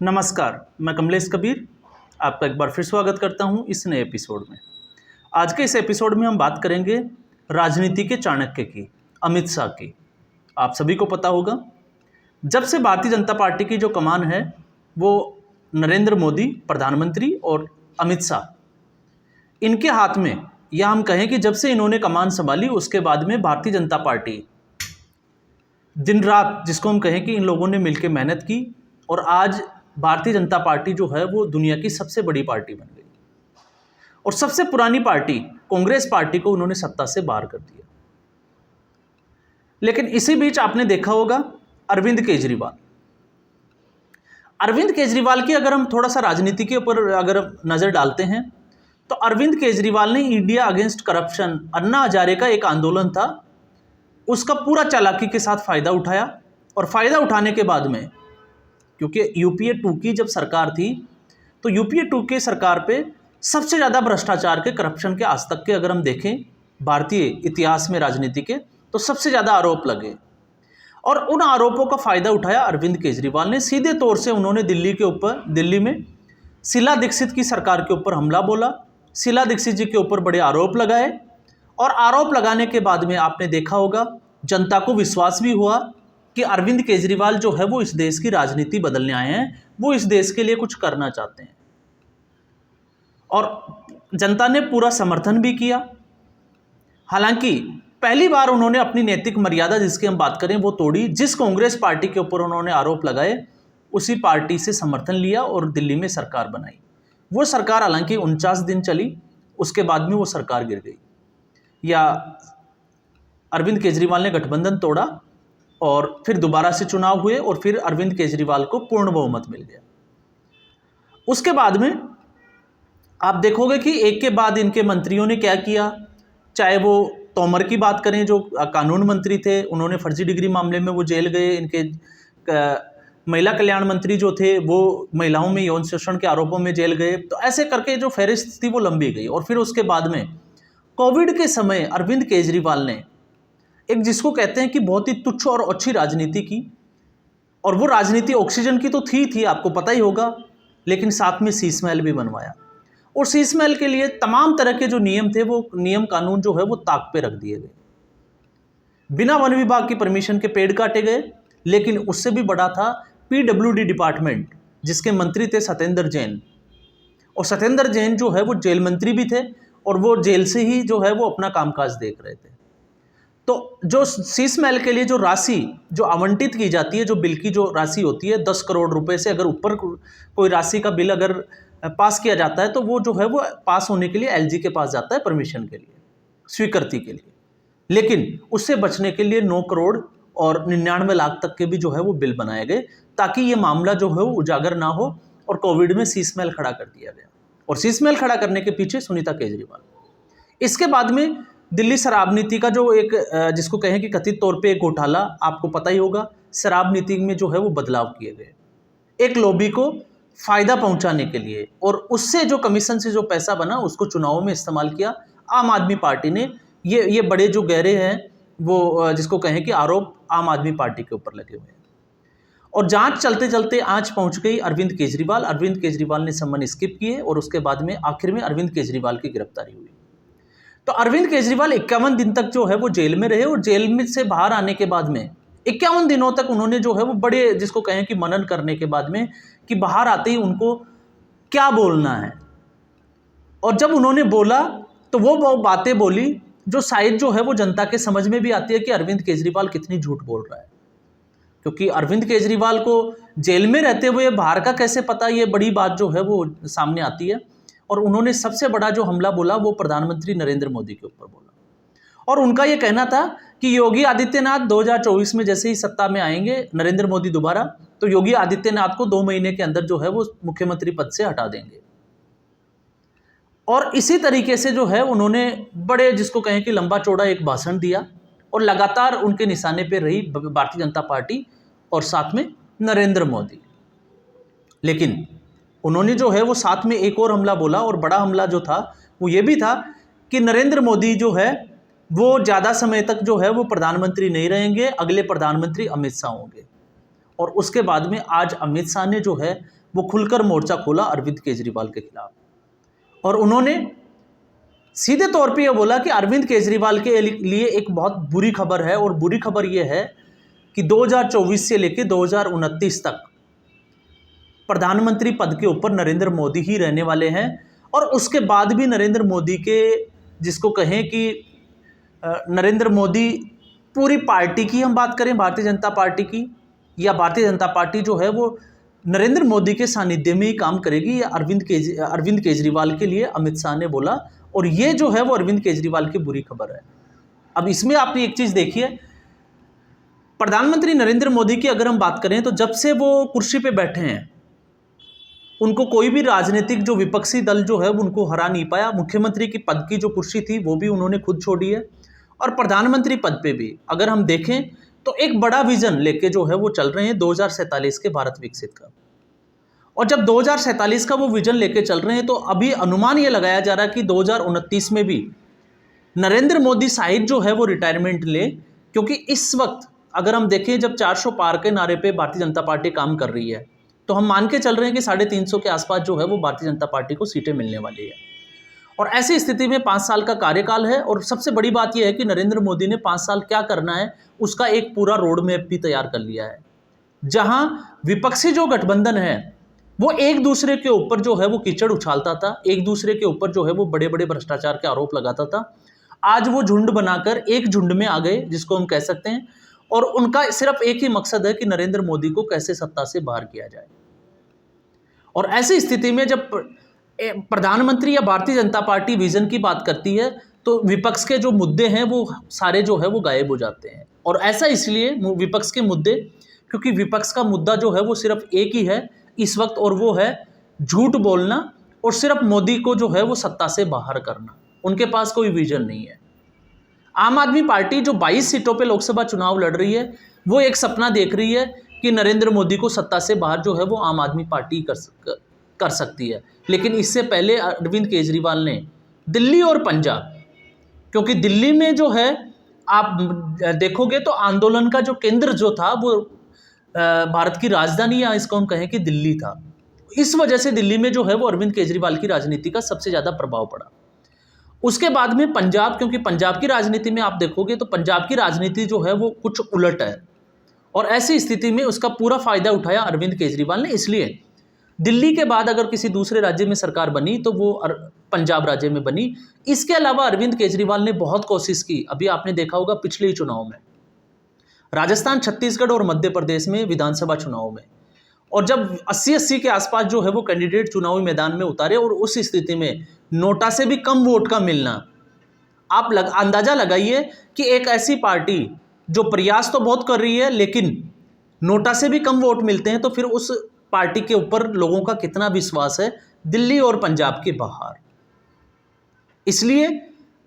नमस्कार, मैं कमलेश कबीर आपका एक बार फिर स्वागत करता हूं इस नए एपिसोड में। आज के इस एपिसोड में हम बात करेंगे राजनीति के चाणक्य की, अमित शाह की। आप सभी को पता होगा, जब से भारतीय जनता पार्टी की जो कमान है वो नरेंद्र मोदी प्रधानमंत्री और अमित शाह इनके हाथ में, या हम कहें कि जब से इन्होंने कमान संभाली उसके बाद में भारतीय जनता पार्टी दिन रात, जिसको हम कहें कि इन लोगों ने मिलकर मेहनत की और आज भारतीय जनता पार्टी जो है वो दुनिया की सबसे बड़ी पार्टी बन गई और सबसे पुरानी पार्टी कांग्रेस पार्टी को उन्होंने सत्ता से बाहर कर दिया। लेकिन इसी बीच आपने देखा होगा अरविंद केजरीवाल की अगर हम थोड़ा सा राजनीति के ऊपर अगर नजर डालते हैं तो अरविंद केजरीवाल ने India against corruption, Anna Hazare का एक आंदोलन था, उसका पूरा चालाकी के साथ फायदा उठाया और फायदा उठाने के बाद में, क्योंकि यूपीए 2 की जब सरकार थी तो यूपीए 2 के सरकार पे सबसे ज़्यादा भ्रष्टाचार के, करप्शन के आज तक के अगर हम देखें भारतीय इतिहास में राजनीति के, तो सबसे ज़्यादा आरोप लगे और उन आरोपों का फ़ायदा उठाया अरविंद केजरीवाल ने। सीधे तौर से उन्होंने दिल्ली में शीला दीक्षित की सरकार के ऊपर हमला बोला, शीला दीक्षित जी के ऊपर बड़े आरोप लगाए और आरोप लगाने के बाद में आपने देखा होगा जनता को विश्वास भी हुआ कि अरविंद केजरीवाल जो है वो इस देश की राजनीति बदलने आए हैं, वो इस देश के लिए कुछ करना चाहते हैं और जनता ने पूरा समर्थन भी किया। हालांकि पहली बार उन्होंने अपनी नैतिक मर्यादा जिसकी हम बात करें वो तोड़ी। जिस कांग्रेस पार्टी के ऊपर उन्होंने आरोप लगाए उसी पार्टी से समर्थन लिया और दिल्ली में सरकार बनाई। वो सरकार हालांकि 49 दिन चली, उसके बाद में वो सरकार गिर गई, या अरविंद केजरीवाल ने गठबंधन तोड़ा और फिर दोबारा से चुनाव हुए और फिर अरविंद केजरीवाल को पूर्ण बहुमत मिल गया। उसके बाद में आप देखोगे कि एक के बाद इनके मंत्रियों ने क्या किया, चाहे वो तोमर की बात करें जो कानून मंत्री थे, उन्होंने फर्जी डिग्री मामले में वो जेल गए। इनके महिला कल्याण मंत्री जो थे वो महिलाओं में यौन शोषण के आरोपों में जेल गए। तो ऐसे करके जो फहरिस्त थी वो लंबी गई और फिर उसके बाद में कोविड के समय अरविंद केजरीवाल ने एक, जिसको कहते हैं कि बहुत ही तुच्छ और अच्छी राजनीति की, और वो राजनीति ऑक्सीजन की तो थी आपको पता ही होगा, लेकिन साथ में शीश महल भी बनवाया और शीश महल के लिए तमाम तरह के जो नियम थे वो नियम कानून जो है वो ताक पे रख दिए गए। बिना वन विभाग की परमिशन के पेड़ काटे गए। लेकिन उससे भी बड़ा था पीडब्ल्यूडी डिपार्टमेंट, जिसके मंत्री थे सत्येंद्र जैन, और सत्येंद्र जैन जो है वो जेल मंत्री भी थे और वो जेल से ही जो है वो अपना कामकाज देख रहे थे। तो जो शीश महल के लिए जो राशि जो आवंटित की जाती है, जो बिल की जो राशि होती है 10 करोड़ रुपए से अगर ऊपर कोई राशि का बिल अगर पास किया जाता है तो वो जो है वो पास होने के लिए एलजी के पास जाता है परमिशन के लिए, स्वीकृति के लिए। लेकिन उससे बचने के लिए 9 करोड़ और 99 लाख तक के भी जो है वो बिल बनाए गए ताकि ये मामला जो है वो उजागर ना हो, और कोविड में शीश महल खड़ा कर दिया गया। और शीश महल खड़ा करने के पीछे सुनीता केजरीवाल। इसके बाद में दिल्ली शराब नीति का जो एक, जिसको कहें कि कथित तौर पे एक घोटाला, आपको पता ही होगा, शराब नीति में जो है वो बदलाव किए गए एक लॉबी को फायदा पहुंचाने के लिए, और उससे जो कमीशन से जो पैसा बना उसको चुनावों में इस्तेमाल किया आम आदमी पार्टी ने। ये बड़े जो गहरे हैं वो, जिसको कहें कि आरोप आम आदमी पार्टी के ऊपर लगे हुए हैं। और जांच चलते चलते आज पहुंच गई अरविंद केजरीवाल ने सम्मन स्किप किए और उसके बाद में आखिर में अरविंद केजरीवाल की गिरफ्तारी हुई। तो अरविंद केजरीवाल 51 दिन तक जो है वो जेल में रहे और जेल में से बाहर आने के बाद में 51 दिनों तक उन्होंने जो है वो बड़े, जिसको कहें कि मनन करने के बाद में, कि बाहर आते ही उनको क्या बोलना है। और जब उन्होंने बोला तो वो बातें बोली जो शायद जो है वो जनता के समझ में भी आती है कि अरविंद केजरीवाल कितनी झूठ बोल रहा है। क्योंकि अरविंद केजरीवाल को जेल में रहते हुए बाहर का कैसे पता, ये बड़ी बात जो है वो सामने आती है। और उन्होंने सबसे बड़ा जो हमला बोला वो प्रधानमंत्री नरेंद्र मोदी के ऊपर बोला, और उनका ये कहना था कि योगी आदित्यनाथ 2024 में जैसे ही सत्ता में आएंगे नरेंद्र मोदी दोबारा, तो योगी आदित्यनाथ को 2 महीने के अंदर जो है वो मुख्यमंत्री पद से हटा देंगे। और इसी तरीके से जो है उन्होंने बड़े, जिसको कहें कि लंबा चौड़ा एक भाषण दिया और लगातार उनके निशाने पर रही भारतीय जनता पार्टी और साथ में नरेंद्र मोदी। लेकिन उन्होंने जो है वो साथ में एक और हमला बोला, और बड़ा हमला जो था वो ये भी था कि नरेंद्र मोदी जो है वो ज़्यादा समय तक जो है वो प्रधानमंत्री नहीं रहेंगे, अगले प्रधानमंत्री अमित शाह होंगे। और उसके बाद में आज अमित शाह ने जो है वो खुलकर मोर्चा खोला अरविंद केजरीवाल के खिलाफ। और उन्होंने सीधे तौर पे ये बोला कि अरविंद केजरीवाल के लिए एक बहुत बुरी खबर है, और बुरी खबर ये है कि 2024 से लेकर 2029 तक प्रधानमंत्री पद के ऊपर नरेंद्र मोदी ही रहने वाले हैं। और उसके बाद भी नरेंद्र मोदी के, जिसको कहें कि नरेंद्र मोदी पूरी पार्टी की हम बात करें, भारतीय जनता पार्टी की, या भारतीय जनता पार्टी जो है वो नरेंद्र मोदी के सानिध्य में ही काम करेगी, या अरविंद केजरीवाल के लिए अमित शाह ने बोला। और ये जो है वो अरविंद केजरीवाल की बुरी खबर है। अब इसमें आपने एक चीज़ देखी है, प्रधानमंत्री नरेंद्र मोदी की अगर हम बात करें तो जब से वो कुर्सी पे बैठे हैं, उनको कोई भी राजनीतिक जो विपक्षी दल जो है उनको हरा नहीं पाया। मुख्यमंत्री की पद की जो कुर्सी थी वो भी उन्होंने खुद छोड़ी है, और प्रधानमंत्री पद पे भी अगर हम देखें तो एक बड़ा विजन लेके जो है वो चल रहे हैं 2047 के भारत विकसित का। और जब 2047 का वो विजन लेके चल रहे हैं तो अभी अनुमान ये लगाया जा रहा है कि 2029 में भी नरेंद्र मोदी शायद जो है वो रिटायरमेंट ले, क्योंकि इस वक्त अगर हम देखें जब 400 पार के नारे पे भारतीय जनता पार्टी काम कर रही है, तो हम मान के चल रहे हैं कि 350 के आसपास जो है वो भारतीय जनता पार्टी को सीटें मिलने वाली है। और ऐसी स्थिति में 5 साल का कार्यकाल है, और सबसे बड़ी बात यह है कि नरेंद्र मोदी ने 5 साल क्या करना है उसका एक पूरा रोड मैप भी तैयार कर लिया है, जहां विपक्षी जो गठबंधन है वो एक दूसरे के ऊपर जो है वो कीचड़ उछालता था, एक दूसरे के ऊपर जो है वो बड़े बड़े भ्रष्टाचार के आरोप लगाता था। आज वो झुंड बनाकर एक झुंड में आ गए, जिसको हम कह सकते हैं, और उनका सिर्फ एक ही मकसद है कि नरेंद्र मोदी को कैसे सत्ता से बाहर किया जाए। और ऐसी स्थिति में जब प्रधानमंत्री या भारतीय जनता पार्टी विजन की बात करती है तो विपक्ष के जो मुद्दे हैं वो सारे जो है वो गायब हो जाते हैं। और ऐसा इसलिए विपक्ष के मुद्दे, क्योंकि विपक्ष का मुद्दा जो है वो सिर्फ एक ही है इस वक्त, और वो है झूठ बोलना और सिर्फ मोदी को जो है वो सत्ता से बाहर करना। उनके पास कोई विजन नहीं है। आम आदमी पार्टी जो 22 सीटों पे लोकसभा चुनाव लड़ रही है, वो एक सपना देख रही है कि नरेंद्र मोदी को सत्ता से बाहर जो है वो आम आदमी पार्टी कर सकती है। लेकिन इससे पहले अरविंद केजरीवाल ने दिल्ली और पंजाब, क्योंकि दिल्ली में जो है आप देखोगे तो आंदोलन का जो केंद्र जो था वो भारत की राजधानी, या इसको हम कहें कि दिल्ली था। इस वजह से दिल्ली में जो है वो अरविंद केजरीवाल की राजनीति का सबसे ज़्यादा प्रभाव पड़ा। उसके बाद में पंजाब, क्योंकि पंजाब की राजनीति में आप देखोगे तो पंजाब की राजनीति जो है वो कुछ उलट है, और ऐसी स्थिति में उसका पूरा फायदा उठाया अरविंद केजरीवाल ने। इसलिए दिल्ली के बाद अगर किसी दूसरे राज्य में सरकार बनी तो वो पंजाब राज्य में बनी। इसके अलावा अरविंद केजरीवाल ने बहुत कोशिश की, अभी आपने देखा होगा पिछले चुनाव में, राजस्थान, छत्तीसगढ़ और मध्य प्रदेश में विधानसभा चुनाव में, और जब 80-80 के आसपास जो है वो कैंडिडेट चुनावी मैदान में उतारे, और उस स्थिति में नोटा से भी कम वोट का मिलना, आप अंदाजा लगाइए कि एक ऐसी पार्टी जो प्रयास तो बहुत कर रही है लेकिन नोटा से भी कम वोट मिलते हैं, तो फिर उस पार्टी के ऊपर लोगों का कितना विश्वास है दिल्ली और पंजाब के बाहर। इसलिए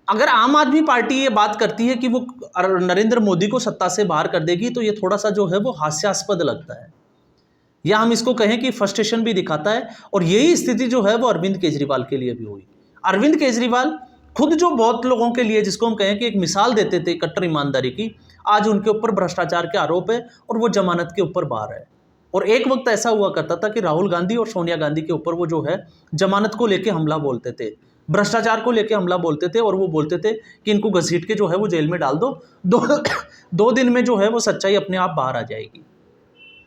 अगर आम आदमी पार्टी ये बात करती है कि वो नरेंद्र मोदी को सत्ता से बाहर कर देगी, तो ये थोड़ा सा जो है वो हास्यास्पद लगता है, या हम इसको कहें कि फ्रस्ट्रेशन भी दिखाता है। और यही स्थिति जो है वो अरविंद केजरीवाल के लिए भी हुई। अरविंद केजरीवाल खुद जो बहुत लोगों के लिए, जिसको हम कहें कि एक मिसाल देते थे कट्टर ईमानदारी की, आज उनके ऊपर भ्रष्टाचार के आरोप है और वो जमानत के ऊपर बाहर है। और एक वक्त ऐसा हुआ करता था कि राहुल गांधी और सोनिया गांधी के ऊपर वो जो है जमानत को लेके हमला बोलते थे, भ्रष्टाचार को लेके हमला बोलते थे, और वो बोलते थे कि इनको घसीट के जो है वो जेल में डाल दो, दो दिन में जो है वो सच्चाई अपने आप बाहर आ जाएगी।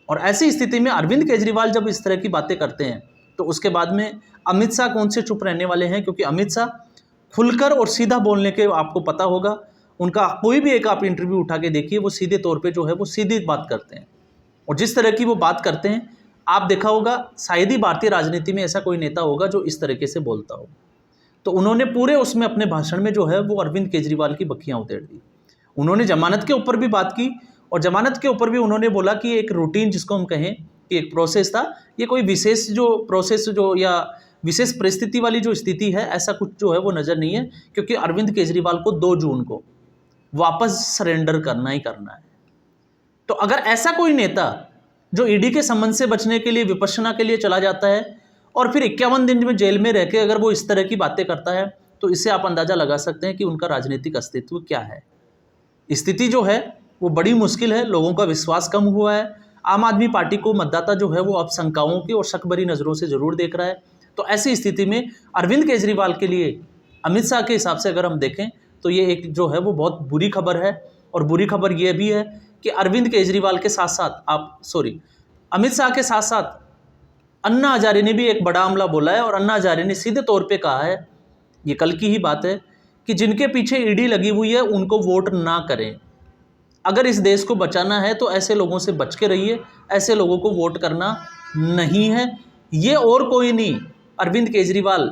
और ऐसी स्थिति में अरविंद केजरीवाल जब इस तरह की बातें करते हैं तो उसके बाद में अमित शाह कौन से चुप रहने वाले हैं, क्योंकि अमित शाह खुलकर और सीधा बोलने के, आपको पता होगा उनका कोई भी एक आप इंटरव्यू उठा के देखिए, वो सीधे तौर पे जो है वो सीधी बात करते हैं। और जिस तरह की वो बात करते हैं, आप देखा होगा शायद ही भारतीय राजनीति में ऐसा कोई नेता होगा जो इस तरीके से बोलता हो। तो उन्होंने पूरे उसमें अपने भाषण में जो है वो अरविंद केजरीवाल की बखियां उधेड़ दी। उन्होंने जमानत के ऊपर भी बात की, और जमानत के ऊपर भी उन्होंने बोला कि एक रूटीन, जिसको हम कहें कि एक प्रोसेस था, ये कोई विशेष जो प्रोसेस जो या विशेष परिस्थिति वाली जो स्थिति है, ऐसा कुछ जो है वो नज़र नहीं है, क्योंकि अरविंद केजरीवाल को 2 जून को वापस सरेंडर करना ही करना है। तो अगर ऐसा कोई नेता जो ईडी के संबंध से बचने के लिए विपश्यना के लिए चला जाता है और फिर 51 दिन में जेल में रह के अगर वो इस तरह की बातें करता है, तो इससे आप अंदाज़ा लगा सकते हैं कि उनका राजनीतिक अस्तित्व क्या है। स्थिति जो है वो बड़ी मुश्किल है, लोगों का विश्वास कम हुआ है। आम आदमी पार्टी को मतदाता जो है वो अब शंकाओं की और शक भरी नज़रों से ज़रूर देख रहा है। तो ऐसी स्थिति में अरविंद केजरीवाल के लिए अमित शाह के हिसाब से अगर हम देखें तो ये एक जो है वो बहुत बुरी खबर है। और बुरी खबर ये भी है कि अरविंद केजरीवाल के साथ साथ अमित शाह के साथ साथ अन्ना हजारे ने भी एक बड़ा हमला बोला है। और अन्ना हजारे ने सीधे तौर पे कहा है, ये कल की ही बात है, कि जिनके पीछे ईडी लगी हुई है उनको वोट ना करें। अगर इस देश को बचाना है तो ऐसे लोगों से बच के रहिए, ऐसे लोगों को वोट करना नहीं है। ये और कोई नहीं, अरविंद केजरीवाल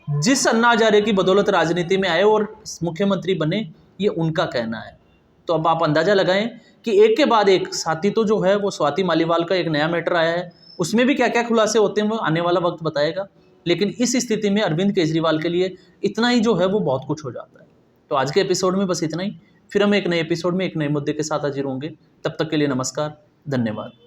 जिस अन्ना हजारे की बदौलत राजनीति में आए और मुख्यमंत्री बने, ये उनका कहना है। तो अब आप अंदाज़ा लगाएं कि एक के बाद एक साथी तो जो है वो स्वाति मालीवाल का एक नया मैटर आया है, उसमें भी क्या क्या खुलासे होते हैं वो आने वाला वक्त बताएगा। लेकिन इस स्थिति में अरविंद केजरीवाल के लिए इतना ही जो है वो बहुत कुछ हो जाता है। तो आज के एपिसोड में बस इतना ही। फिर हम एक नए एपिसोड में एक नए मुद्दे के साथ हाजिर होंगे। तब तक के लिए नमस्कार, धन्यवाद।